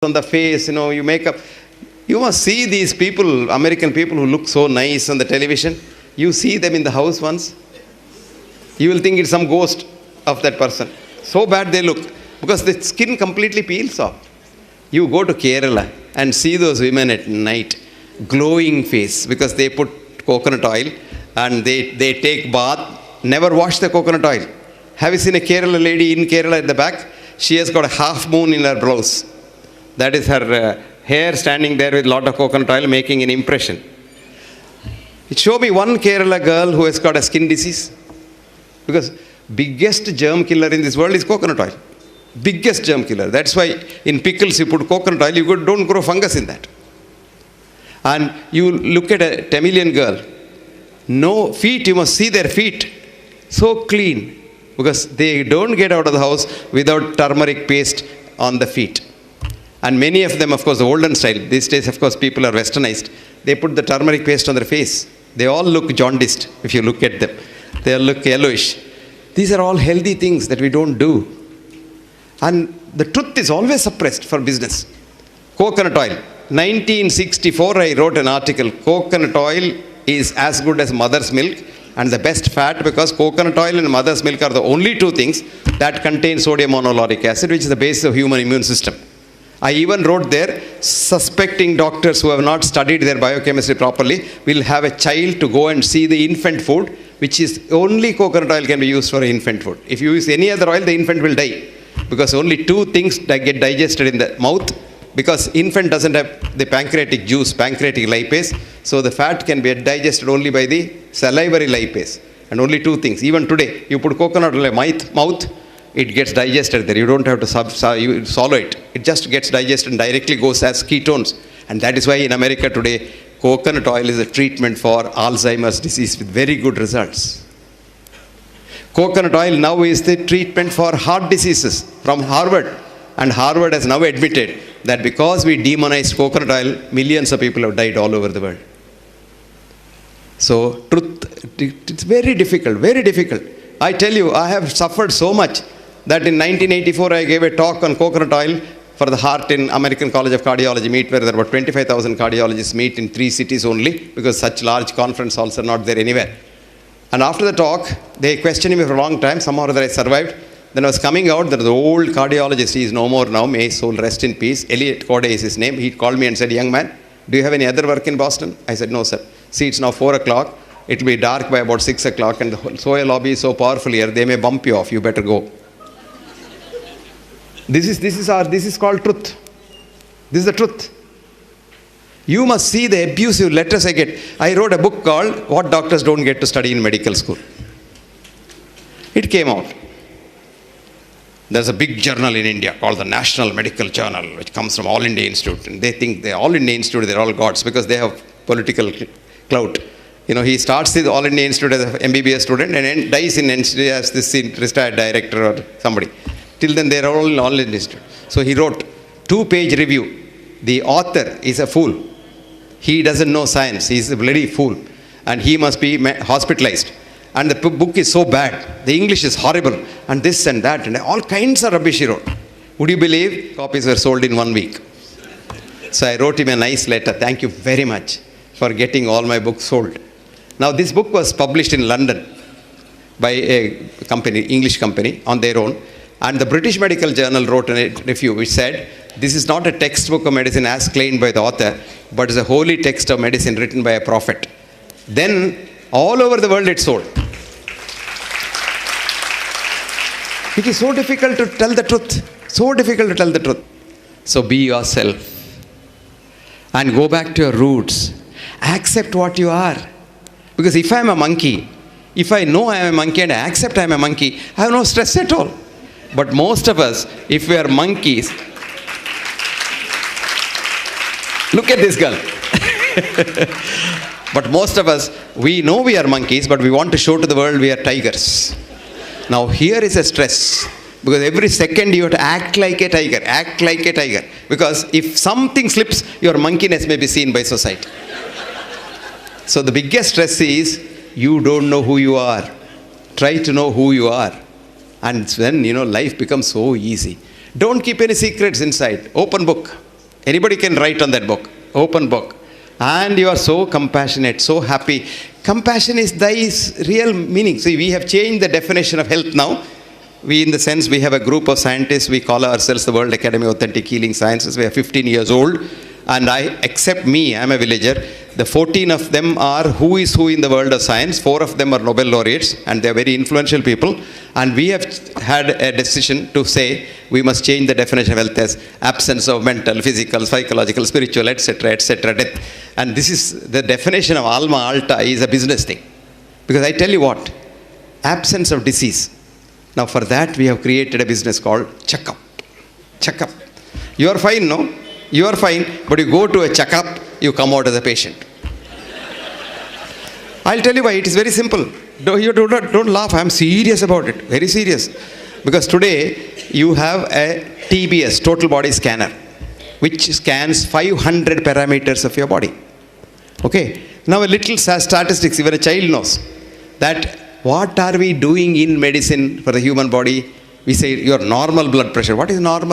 on the face, you make up. You must see these people, American people who look so nice on the television. You see them in the house once, you will think it's some ghost of that person. So bad they look, because the skin completely peels off. You go to Kerala and see those women at night, glowing face, because they put coconut oil and they take bath, never wash the coconut oil. Have you seen a Kerala lady in Kerala at the back? She has got a half moon in her blouse. That is her hair standing there with a lot of coconut oil making an impression. Show me one Kerala girl who has got a skin disease. Because biggest germ killer in this world is coconut oil. Biggest germ killer. That's why in pickles you put coconut oil, you don't grow fungus in that. And you look at a Tamilian girl, no feet, you must see their feet. So clean. Because they don't get out of the house without turmeric paste on the feet. And many of them, of course, the olden style. These days, of course, people are westernized. They put the turmeric paste on their face. They all look jaundiced if you look at them. They all look yellowish. These are all healthy things that we don't do. And the truth is always suppressed for business. Coconut oil. 1964, I wrote an article. Coconut oil is as good as mother's milk and the best fat, because coconut oil and mother's milk are the only two things that contain sodium monolauric acid, which is the basis of human immune system. I even wrote there, suspecting doctors who have not studied their biochemistry properly will have a child to go and see the infant food, which is only coconut oil can be used for infant food. If you use any other oil, the infant will die, because only two things that get digested in the mouth, because infant doesn't have the pancreatic juice, pancreatic lipase, so the fat can be digested only by the salivary lipase. And only two things. Even today, you put coconut oil in mouth, it gets digested there. You don't have to swallow it. It just gets digested and directly goes as ketones. And that is why in America today, coconut oil is a treatment for Alzheimer's disease with very good results. Coconut oil now is the treatment for heart diseases from Harvard. And Harvard has now admitted that because we demonized coconut oil, millions of people have died all over the world. So, truth, it's very difficult, very difficult. I tell you, I have suffered so much that in 1984 I gave a talk on coconut oil for the heart in American College of Cardiology meet, where there were 25,000 cardiologists meet in 3 cities only, because such large conference halls are not there anywhere. And after the talk, they questioned me for a long time. Somehow or other I survived. Then I was coming out, there was an old cardiologist, he is no more now, may his soul rest in peace. Elliot Corday is his name. He called me and said, "Young man, do you have any other work in Boston?" I said, "No, sir. See, it's now 4 o'clock. It will be dark by about 6 o'clock, and the Soya lobby is so powerful here, they may bump you off. You better go." This is called truth. This is the truth. You must see the abusive letters I get. I wrote a book called What Doctors Don't Get to Study in Medical School. It came out. There's a big journal in India called the National Medical Journal, which comes from All India Institute. And they think they're All India Institute, they're all gods, because they have political clout. He starts the All India Institute as an MBBS student and then dies in NCD as this retired director or somebody. Till then, they're all in All India Institute. So he wrote 2-page review. The author is a fool. He doesn't know science. He's a bloody fool. And he must be hospitalized. And the book is so bad. The English is horrible. And this and that. And all kinds of rubbish he wrote. Would you believe copies were sold in 1 week? So I wrote him a nice letter. Thank you very much for getting all my books sold. Now this book was published in London by a company, English company, on their own. And the British Medical Journal wrote a review which said, this is not a textbook of medicine as claimed by the author, but is a holy text of medicine written by a prophet. Then all over the world it sold. It is so difficult to tell the truth. So difficult to tell the truth. So be yourself. And go back to your roots. Accept what you are. Because if I am a monkey, if I know I am a monkey and I accept I am a monkey, I have no stress at all. But most of us, if we are monkeys, look at this girl. But most of us, we know we are monkeys, but we want to show to the world we are tigers. Now here is a stress. Because every second you have to act like a tiger, act like a tiger. Because if something slips, your monkeyness may be seen by society. So the biggest stress is, you don't know who you are. Try to know who you are. And then, life becomes so easy. Don't keep any secrets inside. Open book. Anybody can write on that book, open book. And you are so compassionate, so happy. Compassion is thy real meaning. See, we have changed the definition of health now. We, in the sense, we have a group of scientists. We call ourselves the World Academy of Authentic Healing Sciences. We are 15 years old. And except me, I'm a villager. The 14 of them are who is who in the world of science. 4 of them are Nobel laureates, and they're very influential people. And we have had a decision to say we must change the definition of health as absence of mental, physical, psychological, spiritual, etc., death. And this is the definition of alma alta is a business thing. Because I tell you what, absence of disease. Now for that we have created a business called checkup. Checkup. You are fine, no? You are fine, but you go to a checkup, you come out as a patient. I'll tell you why. It is very simple. Don't laugh. I'm serious about it. Very serious. Because today you have a TBS, total body scanner, which scans 500 parameters of your body. Okay. Now a little statistics, even a child knows that what are we doing in medicine for the human body? We say your normal blood pressure. What is normal?